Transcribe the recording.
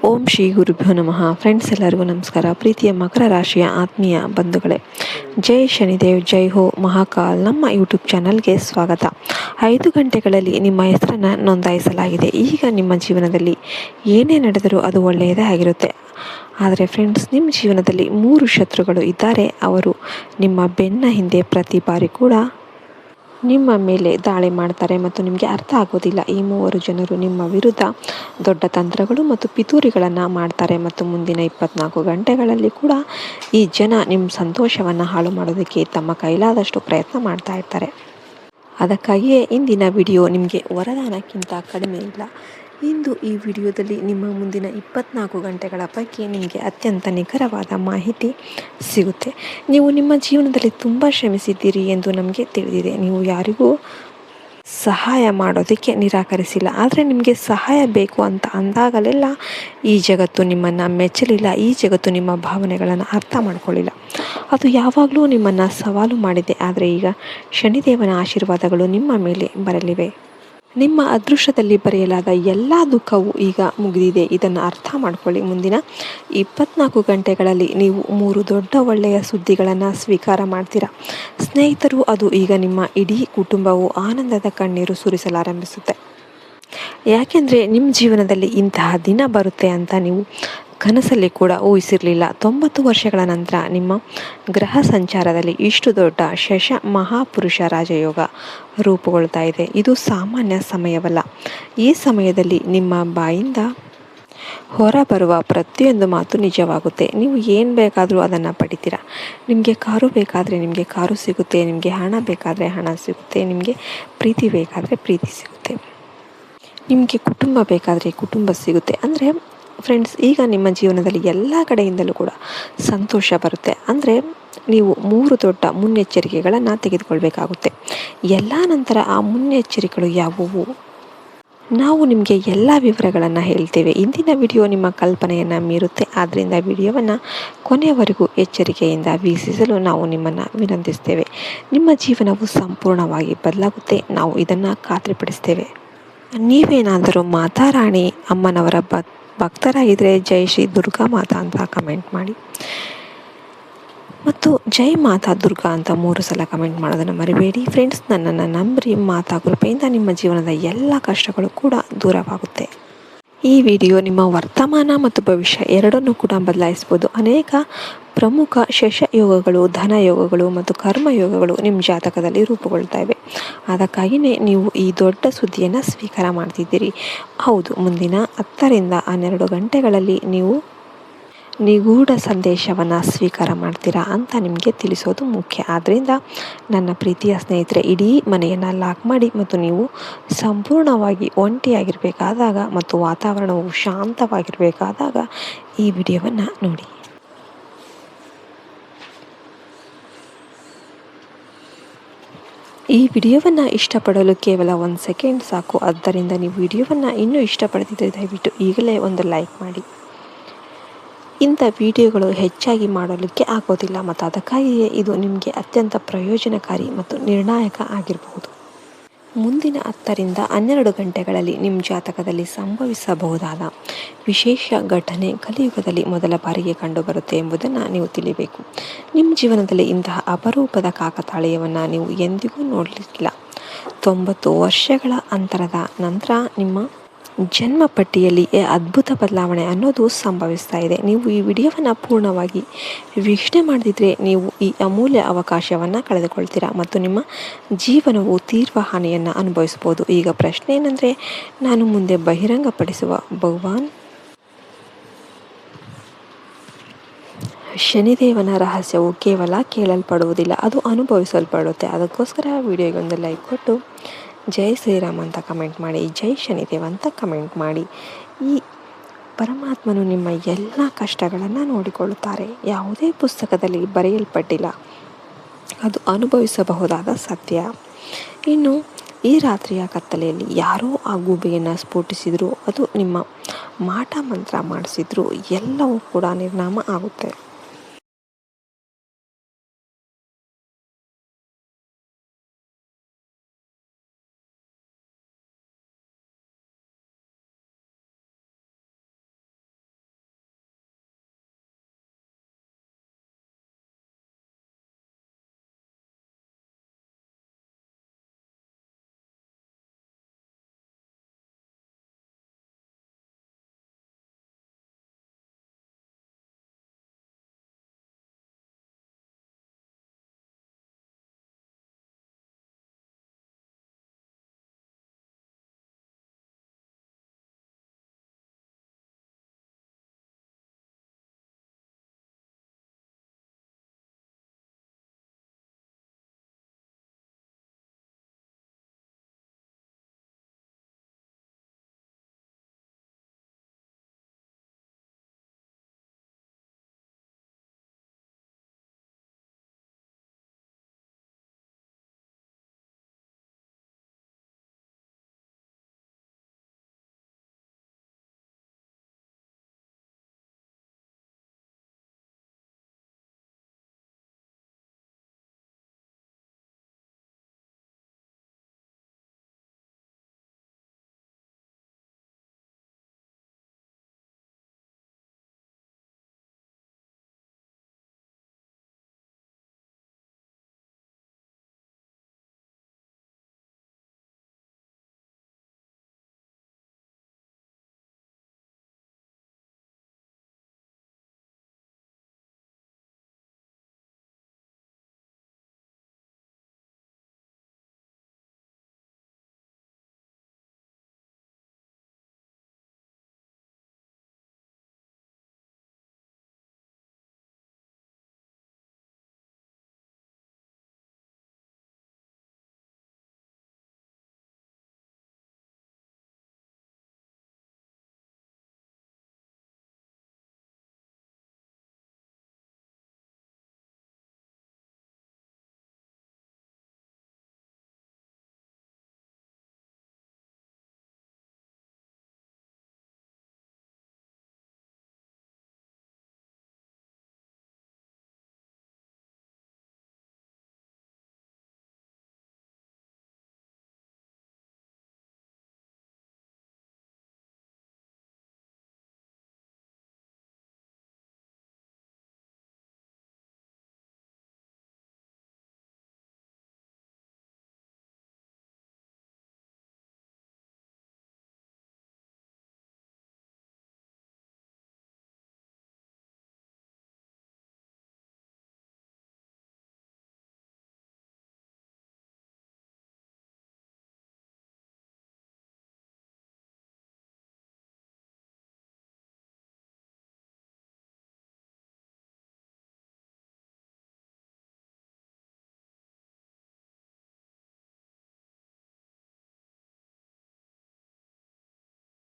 ಓಂ ಶ್ರೀ ಗುರುಭ್ಯೋ ನಮಃ. ಫ್ರೆಂಡ್ಸ್, ಎಲ್ಲರಿಗೂ ನಮಸ್ಕಾರ. ಪ್ರೀತಿಯ ಮಕರ ರಾಶಿಯ ಆತ್ಮೀಯ ಬಂಧುಗಳೇ, ಜೈ ಶನಿದೇವ್, ಜೈ ಹೋ ಮಹಾಕಾಲ್. ನಮ್ಮ ಯೂಟ್ಯೂಬ್ ಚಾನಲ್ಗೆ ಸ್ವಾಗತ. 5 ಗಂಟೆಗಳಲ್ಲಿ ನಿಮ್ಮ ಹೆಸರನ್ನು ನೋಂದಾಯಿಸಲಾಗಿದೆ. ಈಗ ನಿಮ್ಮ ಜೀವನದಲ್ಲಿ ಏನೇ ನಡೆದರೂ ಅದು ಒಳ್ಳೆಯದೇ ಆಗಿರುತ್ತೆ. ಆದರೆ ಫ್ರೆಂಡ್ಸ್, ನಿಮ್ಮ ಜೀವನದಲ್ಲಿ 3 ಶತ್ರುಗಳು ಇದ್ದಾರೆ. ಅವರು ನಿಮ್ಮ ಬೆನ್ನ ಹಿಂದೆ ಪ್ರತಿ ಬಾರಿ ಕೂಡ ನಿಮ್ಮ ಮೇಲೆ ದಾಳಿ ಮಾಡ್ತಾರೆ ಮತ್ತು ನಿಮಗೆ ಅರ್ಥ ಆಗೋದಿಲ್ಲ. ಈ 3 ಜನರು ನಿಮ್ಮ ವಿರುದ್ಧ ದೊಡ್ಡ ತಂತ್ರಗಳು ಮತ್ತು ಪಿತೂರಿಗಳನ್ನು ಮಾಡ್ತಾರೆ ಮತ್ತು ಮುಂದಿನ 24 ಗಂಟೆಗಳಲ್ಲಿ ಕೂಡ ಈ ಜನ ನಿಮ್ಮ ಸಂತೋಷವನ್ನು ಹಾಳು ಮಾಡೋದಕ್ಕೆ ತಮ್ಮ ಕೈಲಾದಷ್ಟು ಪ್ರಯತ್ನ ಮಾಡ್ತಾ ಇರ್ತಾರೆ. ಅದಕ್ಕಾಗಿಯೇ ಇಂದಿನ ವಿಡಿಯೋ ನಿಮಗೆ ವರದಾನಕ್ಕಿಂತ ಕಡಿಮೆ ಇಲ್ಲ. ಇಂದು ಈ ವಿಡಿಯೋದಲ್ಲಿ ನಿಮ್ಮ ಮುಂದಿನ 24 ಗಂಟೆಗಳ ಬಗ್ಗೆ ನಿಮಗೆ ಅತ್ಯಂತ ನಿಖರವಾದ ಮಾಹಿತಿ ಸಿಗುತ್ತೆ. ನೀವು ನಿಮ್ಮ ಜೀವನದಲ್ಲಿ ತುಂಬ ಶ್ರಮಿಸಿದ್ದೀರಿ ಎಂದು ನಮಗೆ ತಿಳಿದಿದೆ. ನೀವು ಯಾರಿಗೂ ಸಹಾಯ ಮಾಡೋದಕ್ಕೆ ನಿರಾಕರಿಸಿಲ್ಲ. ಆದರೆ ನಿಮಗೆ ಸಹಾಯ ಬೇಕು ಅಂತ ಅಂದಾಗಲೆಲ್ಲ ಈ ಜಗತ್ತು ನಿಮ್ಮನ್ನು ಮೆಚ್ಚಲಿಲ್ಲ. ಈ ಜಗತ್ತು ನಿಮ್ಮ ಭಾವನೆಗಳನ್ನು ಅರ್ಥ ಮಾಡ್ಕೊಳ್ಳಿಲ್ಲ. ಅದು ಯಾವಾಗಲೂ ನಿಮ್ಮನ್ನು ಸವಾಲು ಮಾಡಿದೆ. ಆದರೆ ಈಗ ಶನಿದೇವನ ಆಶೀರ್ವಾದಗಳು ನಿಮ್ಮ ಮೇಲೆ ಬರಲಿವೆ. ನಿಮ್ಮ ಅದೃಷ್ಟದಲ್ಲಿ ಬರೆಯಲಾದ ಎಲ್ಲ ದುಃಖವೂ ಈಗ ಮುಗಿದಿದೆ. ಇದನ್ನು ಅರ್ಥ ಮಾಡ್ಕೊಳ್ಳಿ. ಮುಂದಿನ 24 ಗಂಟೆಗಳಲ್ಲಿ ನೀವು 3 ದೊಡ್ಡ ಒಳ್ಳೆಯ ಸುದ್ದಿಗಳನ್ನು ಸ್ವೀಕಾರ ಮಾಡ್ತೀರಾ. ಸ್ನೇಹಿತರು, ಅದು ಈಗ ನಿಮ್ಮ ಇಡೀ ಕುಟುಂಬವು ಆನಂದದ ಕಣ್ಣೀರು ಸುರಿಸಲಾರಂಭಿಸುತ್ತೆ. ಯಾಕೆಂದರೆ ನಿಮ್ಮ ಜೀವನದಲ್ಲಿ ಇಂತಹ ದಿನ ಬರುತ್ತೆ ಅಂತ ನೀವು ಕನಸಲ್ಲಿ ಕೂಡ ಊಹಿಸಿರಲಿಲ್ಲ. 90 ವರ್ಷಗಳ ನಂತರ ನಿಮ್ಮ ಗ್ರಹ ಸಂಚಾರದಲ್ಲಿ ಇಷ್ಟು ದೊಡ್ಡ ಶಶ ಮಹಾಪುರುಷ ರಾಜಯೋಗ ರೂಪುಗೊಳ್ತಾ ಇದೆ. ಇದು ಸಾಮಾನ್ಯ ಸಮಯವಲ್ಲ. ಈ ಸಮಯದಲ್ಲಿ ನಿಮ್ಮ ಬಾಯಿಂದ ಹೊರಬರುವ ಪ್ರತಿಯೊಂದು ಮಾತು ನಿಜವಾಗುತ್ತೆ. ನೀವು ಏನು ಬೇಕಾದರೂ ಅದನ್ನು ಪಡಿತೀರಾ. ನಿಮಗೆ ಕಾರು ಬೇಕಾದರೆ ನಿಮಗೆ ಕಾರು ಸಿಗುತ್ತೆ. ನಿಮಗೆ ಹಣ ಬೇಕಾದರೆ ಹಣ ಸಿಗುತ್ತೆ. ನಿಮಗೆ ಪ್ರೀತಿ ಬೇಕಾದರೆ ಪ್ರೀತಿ ಸಿಗುತ್ತೆ. ನಿಮಗೆ ಕುಟುಂಬ ಬೇಕಾದರೆ ಕುಟುಂಬ ಸಿಗುತ್ತೆ. ಅಂದರೆ ಫ್ರೆಂಡ್ಸ್, ಈಗ ನಿಮ್ಮ ಜೀವನದಲ್ಲಿ ಎಲ್ಲ ಕಡೆಯಿಂದಲೂ ಕೂಡ ಸಂತೋಷ ಬರುತ್ತೆ. ಅಂದರೆ ನೀವು 3 ದೊಡ್ಡ ಮುನ್ನೆಚ್ಚರಿಕೆಗಳನ್ನು ತೆಗೆದುಕೊಳ್ಬೇಕಾಗುತ್ತೆ. ಎಲ್ಲ ನಂತರ ಆ ಮುನ್ನೆಚ್ಚರಿಕೆಗಳು ಯಾವುವು, ನಾವು ನಿಮಗೆ ಎಲ್ಲ ವಿವರಗಳನ್ನು ಹೇಳ್ತೇವೆ. ಇಂದಿನ ವಿಡಿಯೋ ನಿಮ್ಮ ಕಲ್ಪನೆಯನ್ನು ಮೀರುತ್ತೆ. ಆದ್ದರಿಂದ ವಿಡಿಯೋವನ್ನು ಕೊನೆಯವರೆಗೂ ಎಚ್ಚರಿಕೆಯಿಂದ ವೀಕ್ಷಿಸಲು ನಾವು ನಿಮ್ಮನ್ನು ವಿನಂತಿಸ್ತೇವೆ. ನಿಮ್ಮ ಜೀವನವು ಸಂಪೂರ್ಣವಾಗಿ ಬದಲಾಗುತ್ತೆ. ನಾವು ಇದನ್ನು ಖಾತ್ರಿಪಡಿಸ್ತೇವೆ. ನೀವೇನಾದರೂ ಮಾತಾರಾಣಿ ಅಮ್ಮನವರ ಭಕ್ತರಾಗಿದ್ದರೆ ಜೈ ಶ್ರೀ ದುರ್ಗಾ ಮಾತಾ ಅಂತ ಕಮೆಂಟ್ ಮಾಡಿ ಮತ್ತು ಜೈ ಮಾತಾ ದುರ್ಗಾ ಅಂತ 3 ಸಲ ಕಮೆಂಟ್ ಮಾಡೋದನ್ನು ಮರಿಬೇಡಿ. ಫ್ರೆಂಡ್ಸ್, ನನ್ನನ್ನು ನಂಬಿ ಮಾತಾ ಕೃಪೆಯಿಂದ ನಿಮ್ಮ ಜೀವನದ ಎಲ್ಲ ಕಷ್ಟಗಳು ಕೂಡ ದೂರವಾಗುತ್ತೆ. ಈ ವಿಡಿಯೋ ನಿಮ್ಮ ವರ್ತಮಾನ ಮತ್ತು ಭವಿಷ್ಯ ಎರಡನ್ನೂ ಕೂಡ ಬದಲಾಯಿಸ್ಬೋದು. ಅನೇಕ ಪ್ರಮುಖ ಶಶಯೋಗಗಳು, ಧನಯೋಗಗಳು ಮತ್ತು ಕರ್ಮಯೋಗಗಳು ನಿಮ್ಮ ಜಾತಕದಲ್ಲಿ ರೂಪುಗೊಳ್ತಾ ಇವೆ. ಅದಕ್ಕಾಗಿಯೇ ನೀವು ಈ ದೊಡ್ಡ ಸುದ್ದಿಯನ್ನು ಸ್ವೀಕಾರ ಮಾಡ್ತಿದ್ದೀರಿ. ಹೌದು, ಮುಂದಿನ 10 ರಿಂದ 12 ಗಂಟೆಗಳಲ್ಲಿ ನೀವು ನಿಗೂಢ ಸಂದೇಶವನ್ನು ಸ್ವೀಕಾರ ಮಾಡ್ತೀರಾ ಅಂತ ನಿಮಗೆ ತಿಳಿಸೋದು ಮುಖ್ಯ. ಆದ್ದರಿಂದ ನನ್ನ ಪ್ರೀತಿಯ ಸ್ನೇಹಿತರೆ, ಇಡೀ ಮನೆಯನ್ನು ಲಾಕ್ ಮಾಡಿ ಮತ್ತು ನೀವು ಸಂಪೂರ್ಣವಾಗಿ ಒಂಟಿಯಾಗಿರಬೇಕಾದಾಗ ಮತ್ತು ವಾತಾವರಣವು ಶಾಂತವಾಗಿರಬೇಕಾದಾಗ ಈ ವಿಡಿಯೋವನ್ನು ನೋಡಿ. ಈ ವಿಡಿಯೋವನ್ನು ಇಷ್ಟಪಡಲು ಕೇವಲ 1 ಸೆಕೆಂಡ್ ಸಾಕು. ಆದ್ದರಿಂದ ನೀವು ವಿಡಿಯೋವನ್ನು ಇನ್ನೂ ಇಷ್ಟಪಡ್ತಿದ್ದರೆ ದಯವಿಟ್ಟು ಈಗಲೇ ಒಂದು ಲೈಕ್ ಮಾಡಿ. ಇಂಥ ವಿಡಿಯೋಗಳು ಹೆಚ್ಚಾಗಿ ಮಾಡಲಿಕ್ಕೆ ಆಗೋದಿಲ್ಲ ಮತ್ತು ಅದಕ್ಕಾಗಿಯೇ ಇದು ನಿಮಗೆ ಅತ್ಯಂತ ಪ್ರಯೋಜನಕಾರಿ ಮತ್ತು ನಿರ್ಣಾಯಕ ಆಗಿರಬಹುದು. ಮುಂದಿನ 10 ರಿಂದ 12 ಗಂಟೆಗಳಲ್ಲಿ ನಿಮ್ಮ ಜಾತಕದಲ್ಲಿ ಸಂಭವಿಸಬಹುದಾದ ವಿಶೇಷ ಘಟನೆ ಕಲಿಯುಗದಲ್ಲಿ ಮೊದಲ ಬಾರಿಗೆ ಕಂಡುಬರುತ್ತೆ ಎಂಬುದನ್ನು ನೀವು ತಿಳಿಯಬೇಕು. ನಿಮ್ಮ ಜೀವನದಲ್ಲಿ ಇಂತಹ ಅಪರೂಪದ ಕಾಕತಾಳೀಯವನ್ನು ನೀವು ಎಂದಿಗೂ ನೋಡಲಿಲ್ಲ. 90 ವರ್ಷಗಳ ಅಂತರದ ನಂತರ ನಿಮ್ಮ ಜನ್ಮ ಪಟ್ಟಿಯಲ್ಲಿ ಅದ್ಭುತ ಬದಲಾವಣೆ ಅನ್ನೋದು ಸಂಭವಿಸ್ತಾ ಇದೆ. ನೀವು ಈ ವಿಡಿಯೋವನ್ನು ಪೂರ್ಣವಾಗಿ ವೀಕ್ಷಣೆ ಮಾಡದಿದ್ದರೆ ನೀವು ಈ ಅಮೂಲ್ಯ ಅವಕಾಶವನ್ನು ಕಳೆದುಕೊಳ್ತೀರಾ ಮತ್ತು ನಿಮ್ಮ ಜೀವನವು ತೀವ್ರ ಹಾನಿಯನ್ನು ಅನುಭವಿಸ್ಬೋದು. ಈಗ ಪ್ರಶ್ನೆ ಏನಂದರೆ, ನಾನು ಮುಂದೆ ಬಹಿರಂಗಪಡಿಸುವ ಭಗವಾನ್ ಶನಿದೇವನ ರಹಸ್ಯವು ಕೇವಲ ಕೇಳಲ್ಪಡುವುದಿಲ್ಲ, ಅದು ಅನುಭವಿಸಲ್ಪಡುತ್ತೆ. ಅದಕ್ಕೋಸ್ಕರ ವಿಡಿಯೋಗೆ ಒಂದು ಲೈಕ್ ಕೊಟ್ಟು ಜೈ ಶ್ರೀರಾಮ್ ಅಂತ ಕಮೆಂಟ್ ಮಾಡಿ, ಜೈ ಶನಿದೇವ ಅಂತ ಕಮೆಂಟ್ ಮಾಡಿ. ಈ ಪರಮಾತ್ಮನು ನಿಮ್ಮ ಎಲ್ಲ ಕಷ್ಟಗಳನ್ನು ನೋಡಿಕೊಳ್ಳುತ್ತಾರೆ. ಯಾವುದೇ ಪುಸ್ತಕದಲ್ಲಿ ಬರೆಯಲ್ಪಟ್ಟಿಲ್ಲ, ಅದು ಅನುಭವಿಸಬಹುದಾದ ಸತ್ಯ. ಇನ್ನು ಈ ರಾತ್ರಿಯ ಕತ್ತಲೆಯಲ್ಲಿ ಯಾರೋ ಆ ಗೂಬೆಯನ್ನು ಸ್ಫೋಟಿಸಿದ್ರು, ಅದು ನಿಮ್ಮ ಮಾಟ ಮಂತ್ರ ಮಾಡಿಸಿದ್ರು, ಎಲ್ಲವೂ ಕೂಡ ನಿರ್ನಾಮ ಆಗುತ್ತೆ.